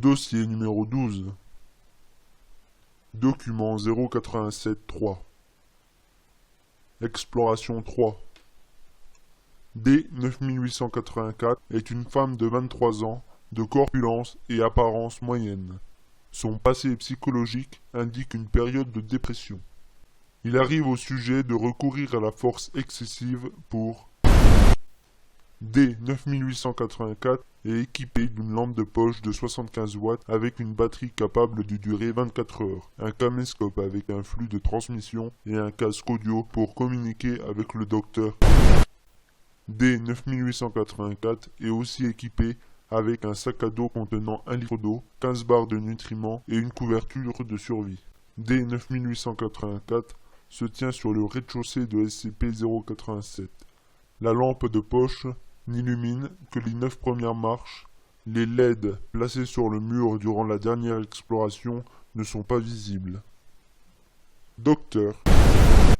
Dossier numéro 12. Document 087-3. Exploration 3. D 9884 est une femme de 23 ans, de corpulence et apparence moyenne. Son passé psychologique indique une période de dépression. Il arrive au sujet de recourir à la force excessive pour D 9884 est équipé d'une lampe de poche de 75 watts avec une batterie capable de durer 24 heures, un caméscope avec un flux de transmission et un casque audio pour communiquer avec le docteur. D 9884 est aussi équipé avec un sac à dos contenant 1 litre d'eau, 15 barres de nutriments et une couverture de survie. D 9884 se tient sur le rez-de-chaussée de SCP-087. La lampe de poche n'illumine que les 9 premières marches. Les LED placés sur le mur durant la dernière exploration ne sont pas visibles. Docteur,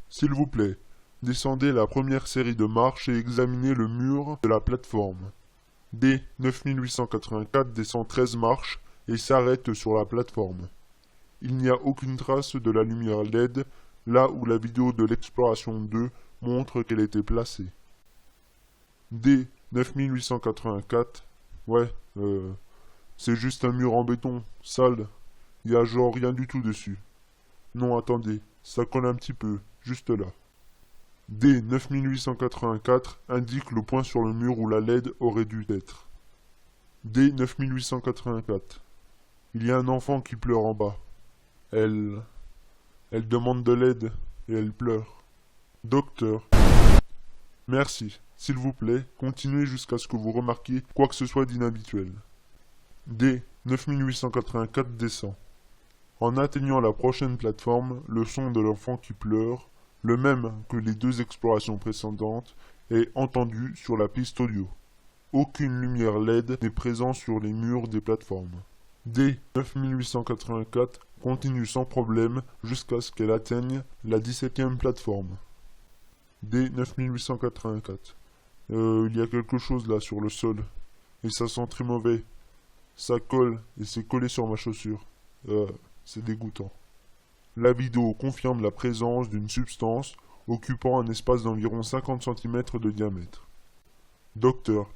s'il vous plaît, descendez la première série de marches et examinez le mur de la plateforme. D 9884 descend 13 marches et s'arrête sur la plateforme. Il n'y a aucune trace de la lumière LED là où la vidéo de l'exploration 2 montre qu'elle était placée. D 9884, ouais, c'est juste un mur en béton, sale, y a genre rien du tout dessus. Non, attendez, ça colle un petit peu, juste là. D 9884 indique le point sur le mur où la LED aurait dû être. D 9884, il y a un enfant qui pleure en bas. Elle demande de l'aide et elle pleure. Docteur, merci. S'il vous plaît, continuez jusqu'à ce que vous remarquiez quoi que ce soit d'inhabituel. D 9884 descend. En atteignant la prochaine plateforme, le son de l'enfant qui pleure, le même que les 2 explorations précédentes, est entendu sur la piste audio. Aucune lumière LED n'est présente sur les murs des plateformes. D 9884 continue sans problème jusqu'à ce qu'elle atteigne la 17e plateforme. D 9884. Il y a quelque chose là sur le sol, et ça sent très mauvais. Ça colle, et c'est collé sur ma chaussure. C'est dégoûtant. La vidéo confirme la présence d'une substance occupant un espace d'environ 50 cm de diamètre. Docteur,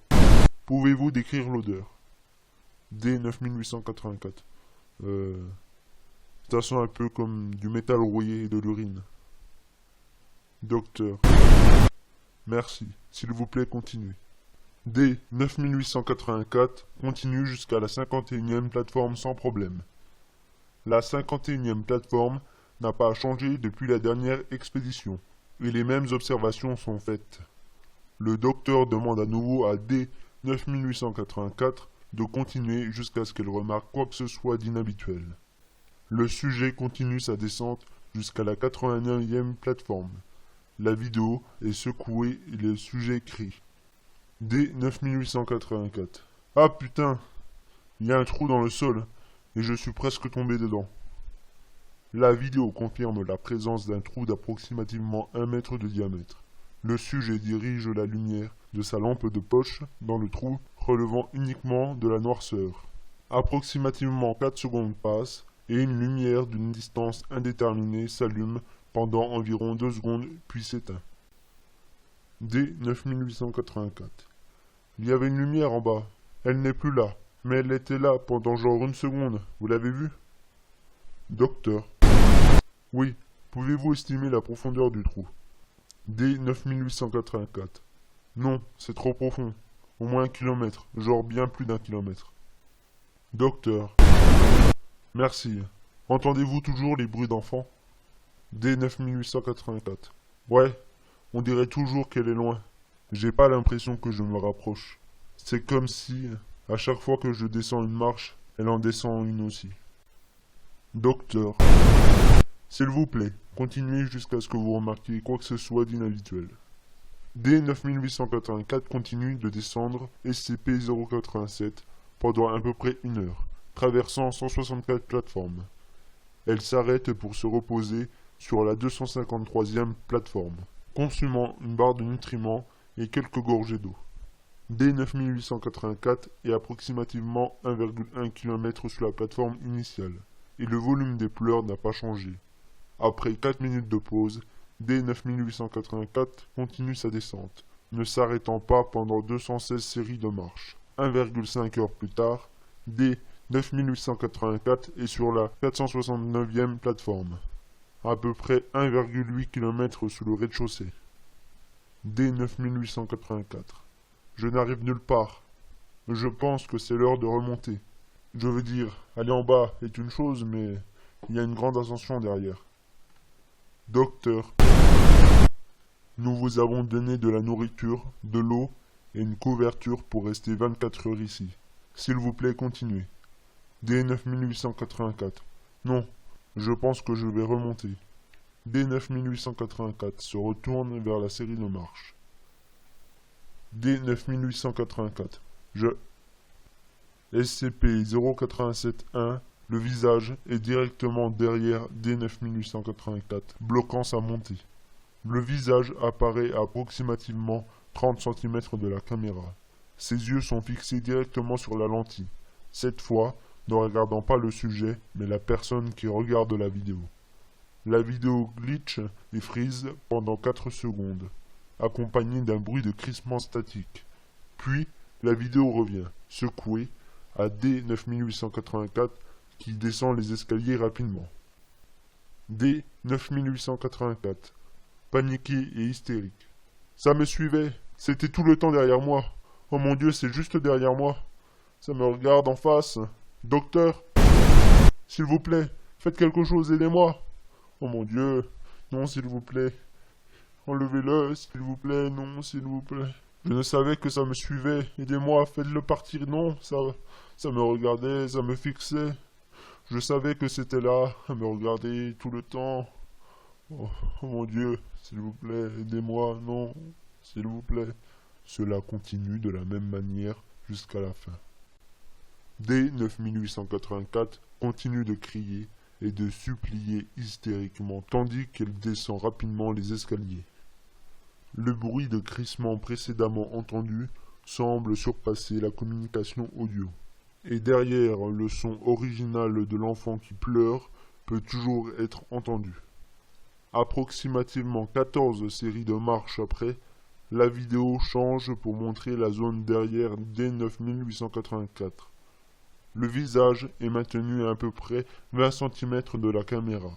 pouvez-vous décrire l'odeur? D 9884. Ça sent un peu comme du métal rouillé et de l'urine. Docteur. Merci. S'il vous plaît, continuez. D 9884 continue jusqu'à la 51e plateforme sans problème. La 51e plateforme n'a pas changé depuis la dernière expédition, et les mêmes observations sont faites. Le docteur demande à nouveau à D 9884 de continuer jusqu'à ce qu'elle remarque quoi que ce soit d'inhabituel. Le sujet continue sa descente jusqu'à la 89e plateforme. La vidéo est secouée et le sujet crie. D 9884. Ah putain, il y a un trou dans le sol et je suis presque tombé dedans. La vidéo confirme la présence d'un trou d'approximativement 1 mètre de diamètre. Le sujet dirige la lumière de sa lampe de poche dans le trou, relevant uniquement de la noirceur. Approximativement 4 secondes passent et une lumière d'une distance indéterminée s'allume pendant environ 2 secondes puis s'éteint. D 9884. Il y avait une lumière en bas. Elle n'est plus là, mais elle était là pendant genre 1 seconde. Vous l'avez vue? Docteur. Oui, pouvez-vous estimer la profondeur du trou? D 9884. Non, c'est trop profond. Au moins 1 kilomètre, genre bien plus d'1 kilomètre. Docteur. Merci. Entendez-vous toujours les bruits d'enfants? D 9884. Ouais, on dirait toujours qu'elle est loin. J'ai pas l'impression que je me rapproche. C'est comme si, à chaque fois que je descends une marche, elle en descend une aussi. Docteur. S'il vous plaît, continuez jusqu'à ce que vous remarquiez quoi que ce soit d'inhabituel. D 9884 continue de descendre SCP-087 pendant à peu près 1 heure, traversant 164 plateformes. Elle s'arrête pour se reposer sur la 253e plateforme, consumant une barre de nutriments et quelques gorgées d'eau. D9884 est approximativement 1,1 km sur la plateforme initiale, et le volume des pleurs n'a pas changé. Après 4 minutes de pause, D9884 continue sa descente, ne s'arrêtant pas pendant 216 séries de marches. 1,5 heures plus tard, D9884 est sur la 469e plateforme, à peu près 1,8 km sous le rez-de-chaussée. D9884. Je n'arrive nulle part. Je pense que c'est l'heure de remonter. Je veux dire, aller en bas est une chose, mais il y a une grande ascension derrière. Docteur, nous vous avons donné de la nourriture, de l'eau et une couverture pour rester 24 heures ici. S'il vous plaît, continuez. D9884. Non, je pense que je vais remonter. D9884 se retourne vers la série de marches. D9884. SCP-087-1, le visage est directement derrière D9884, bloquant sa montée. Le visage apparaît à approximativement 30 cm de la caméra. Ses yeux sont fixés directement sur la lentille, cette fois ne regardant pas le sujet, mais la personne qui regarde la vidéo. La vidéo glitch et freeze pendant 4 secondes, accompagnée d'un bruit de crissement statique. Puis, la vidéo revient, secouée, à D9884 qui descend les escaliers rapidement. D9884, paniqué et hystérique. Ça me suivait, c'était tout le temps derrière moi. Oh mon Dieu, c'est juste derrière moi. Ça me regarde en face. Docteur, s'il vous plaît, faites quelque chose, aidez-moi. Oh mon Dieu, non s'il vous plaît. Enlevez-le, s'il vous plaît, non s'il vous plaît. Je ne savais que ça me suivait. Aidez-moi, faites-le partir. Non, ça me regardait, ça me fixait. Je savais que c'était là, à me regarder tout le temps. Oh mon Dieu, s'il vous plaît, aidez-moi, non, s'il vous plaît. Cela continue de la même manière jusqu'à la fin. D9884 continue de crier et de supplier hystériquement tandis qu'elle descend rapidement les escaliers. Le bruit de crissement précédemment entendu semble surpasser la communication audio. Et derrière le son original de l'enfant qui pleure peut toujours être entendu. Approximativement 14 séries de marches après, la vidéo change pour montrer la zone derrière D9884. Le visage est maintenu à peu près 20 cm de la caméra.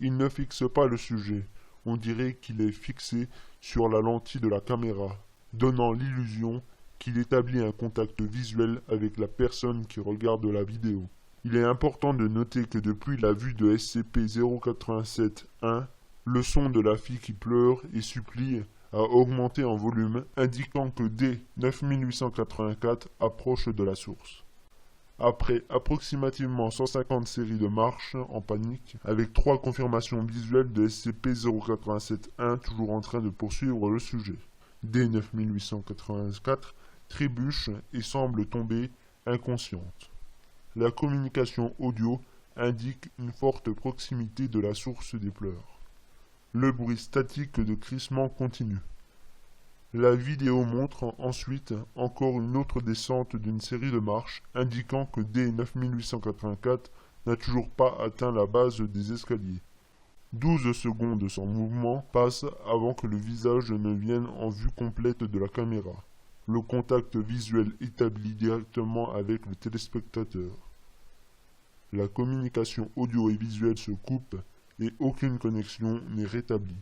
Il ne fixe pas le sujet, on dirait qu'il est fixé sur la lentille de la caméra, donnant l'illusion qu'il établit un contact visuel avec la personne qui regarde la vidéo. Il est important de noter que depuis la vue de SCP-087-1, le son de la fille qui pleure et supplie a augmenté en volume, indiquant que D9884 approche de la source. Après approximativement 150 séries de marches en panique, avec 3 confirmations visuelles de SCP-087-1 toujours en train de poursuivre le sujet, D9884 trébuche et semble tomber inconsciente. La communication audio indique une forte proximité de la source des pleurs. Le bruit statique de crissement continue. La vidéo montre ensuite encore une autre descente d'une série de marches, indiquant que D9884 n'a toujours pas atteint la base des escaliers. 12 secondes sans mouvement passent avant que le visage ne vienne en vue complète de la caméra. Le contact visuel établi directement avec le téléspectateur. La communication audio et visuelle se coupe et aucune connexion n'est rétablie.